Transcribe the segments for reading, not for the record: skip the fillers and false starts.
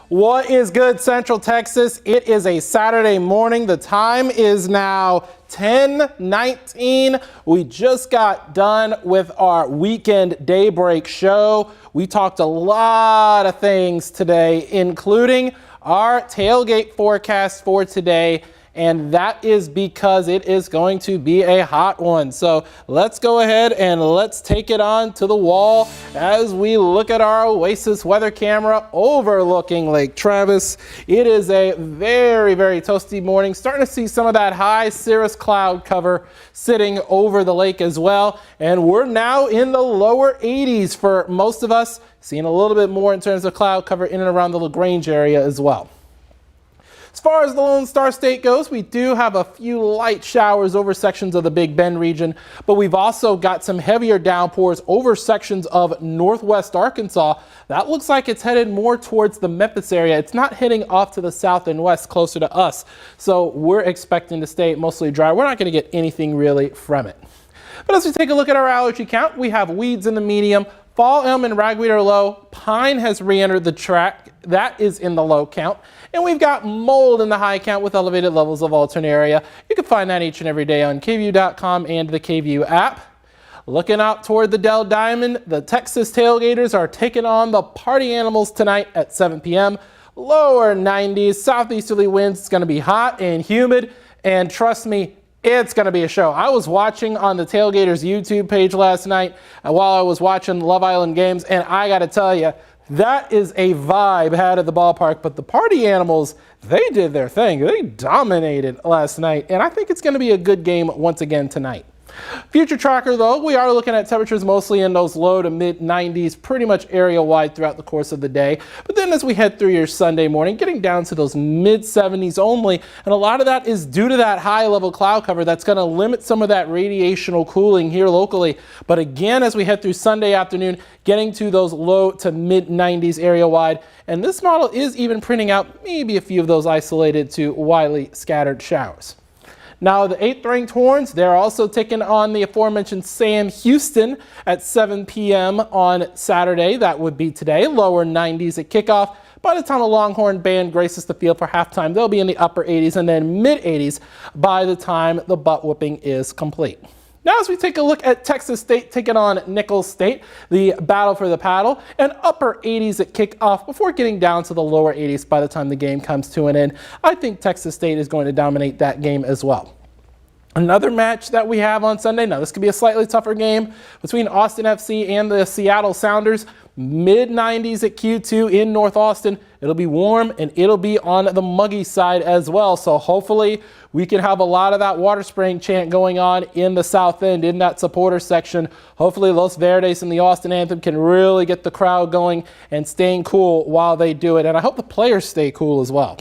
What is good, Central Texas? It is a Saturday morning. The time is now 10:19. We just got done with our weekend daybreak show. We talked a lot of things today, including our tailgate forecast for today. And that is because it is going to be a hot one. So let's go ahead and let's take it on to the wall as we look at our Oasis weather camera overlooking Lake Travis. It is a very, very toasty morning. Starting to see some of that high cirrus cloud cover sitting over the lake as well. And we're now in the lower 80s for most of us, seeing a little bit more in terms of cloud cover in and around the LaGrange area as well. As far as the Lone Star State goes, we do have a few light showers over sections of the Big Bend region, but we've also got some heavier downpours over sections of northwest Arkansas. That looks like it's headed more towards the Memphis area. It's not heading off to the south and west closer to us, so we're expecting to stay mostly dry. We're not going to get anything really from it. But as we take a look at our allergy count, we have weeds in the medium, fall elm and ragweed are low, pine has re-entered the track, that is in the low count, and we've got mold in the high count with elevated levels of alternaria. You can find that each and every day on kview.com and the KView app. Looking out toward the Dell Diamond, the Texas tailgaters are taking on the Party Animals tonight at 7 p.m. Lower 90s, southeasterly winds. It's going to be hot and humid, and trust me, it's going to be a show. I was watching on the Tailgaters YouTube page last night while I was watching Love Island games, and I got to tell you, that is a vibe had at the ballpark. But the Party Animals, they did their thing. They dominated last night, and I think it's going to be a good game once again tonight. Future tracker, though, we are looking at temperatures mostly in those low to mid 90s, pretty much area wide throughout the course of the day. But then as we head through your Sunday morning, getting down to those mid 70s only. And a lot of that is due to that high level cloud cover that's going to limit some of that radiational cooling here locally. But again, as we head through Sunday afternoon, getting to those low to mid 90s area wide. And this model is even printing out maybe a few of those isolated to widely scattered showers. Now the 8th ranked Horns, they're also taking on the aforementioned Sam Houston at 7 p.m. on Saturday. That would be today, lower 90s at kickoff. By the time the Longhorn band graces the field for halftime, they'll be in the upper 80s and then mid 80s by the time the butt whooping is complete. Now as we take a look at Texas State taking on Nicholls State, the battle for the paddle, and upper 80s at kickoff before getting down to the lower 80s by the time the game comes to an end. I think Texas State is going to dominate that game as well. Another match that we have on Sunday, now this could be a slightly tougher game between Austin FC and the Seattle Sounders. Mid 90s at Q2 in North Austin. It'll be warm and it'll be on the muggy side as well. So hopefully we can have a lot of that water spraying chant going on in the south end in that supporter section. Hopefully Los Verdes and the Austin Anthem can really get the crowd going and staying cool while they do it. And I hope the players stay cool as well.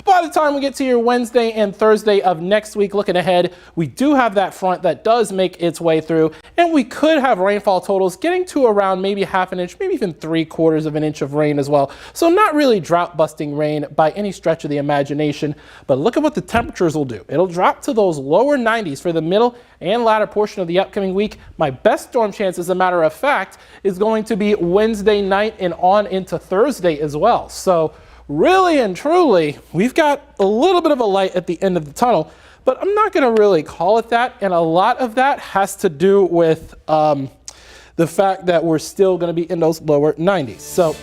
By the time we get to your Wednesday and Thursday of next week, looking ahead, we do have that front that does make its way through, and we could have rainfall totals getting to around maybe half an inch, maybe even 3/4 of an inch of rain as well. So not really drought-busting rain by any stretch of the imagination, but look at what the temperatures will do. It'll drop to those lower 90s for the middle and latter portion of the upcoming week. My best storm chance, as a matter of fact, is going to be Wednesday night and on into Thursday as well. So really and truly, we've got a little bit of a light at the end of the tunnel, but I'm not going to really call it that. And a lot of that has to do with the fact that we're still going to be in those lower 90s. So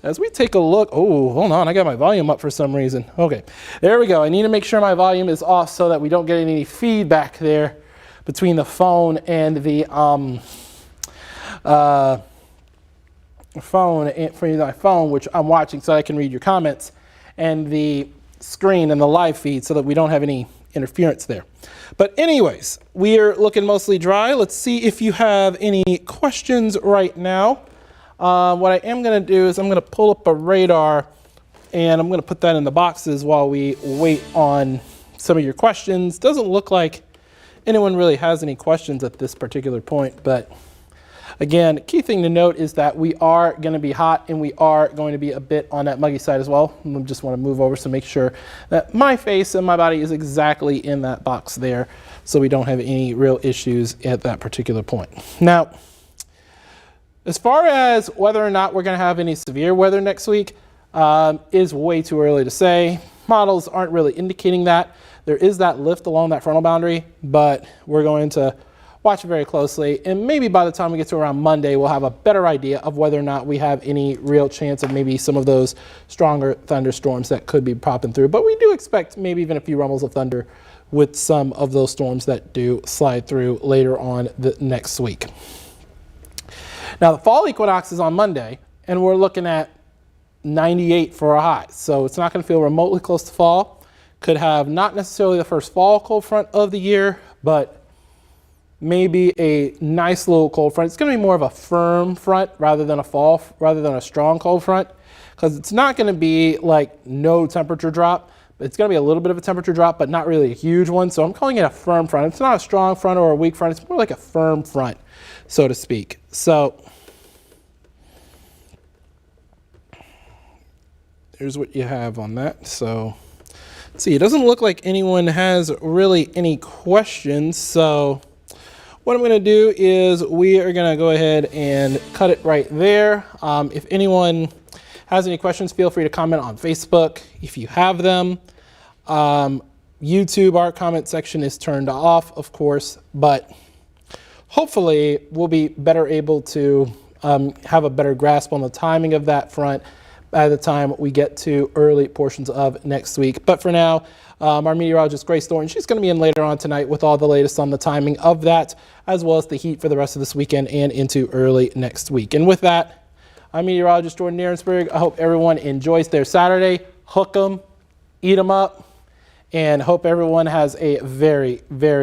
as we take a look, oh, hold on, I got my volume up for some reason. Okay, there we go. I need to make sure my volume is off so that we don't get any feedback there between the phone and the phone, which I'm watching so I can read your comments, and the screen and the live feed so that we don't have any interference there. But anyways, we are looking mostly dry. Let's see if you have any questions right now. What I am going to do is I'm going to pull up a radar and I'm going to put that in the boxes while we wait on some of your questions. Doesn't look like anyone really has any questions at this particular point, but again, key thing to note is that we are going to be hot and we are going to be a bit on that muggy side as well. I just want to move over to make sure that my face and my body is exactly in that box there so we don't have any real issues at that particular point. Now, as far as whether or not we're going to have any severe weather next week, is way too early to say. Models aren't really indicating that. There is that lift along that frontal boundary, but we're going to watch it very closely. And maybe by the time we get to around Monday, we'll have a better idea of whether or not we have any real chance of maybe some of those stronger thunderstorms that could be popping through. But we do expect maybe even a few rumbles of thunder with some of those storms that do slide through later on the next week. Now the fall equinox is on Monday, and we're looking at 98 for a high. So it's not going to feel remotely close to fall. Could have not necessarily the first fall cold front of the year, but maybe a nice little cold front. It's going to be more of a firm front rather than a strong cold front, because it's not going to be like no temperature drop. It's going to be a little bit of a temperature drop, but not really a huge one. So I'm calling it a firm front. It's not a strong front or a weak front. It's more like a firm front, so to speak. So here's what you have on that. So let's see, it doesn't look like anyone has really any questions. So what I'm going to do is we are going to go ahead and cut it right there. If anyone has any questions, feel free to comment on Facebook if you have them. YouTube, our comment section is turned off, of course, but hopefully we'll be better able to have a better grasp on the timing of that front by the time we get to early portions of next week. But for now, our meteorologist Grace Thornton, she's going to be in later on tonight with all the latest on the timing of that, as well as the heat for the rest of this weekend and into early next week. And with that, I'm meteorologist Jordan Aaronsberg. I hope everyone enjoys their Saturday. Hook 'em, eat 'em up, and hope everyone has a very, very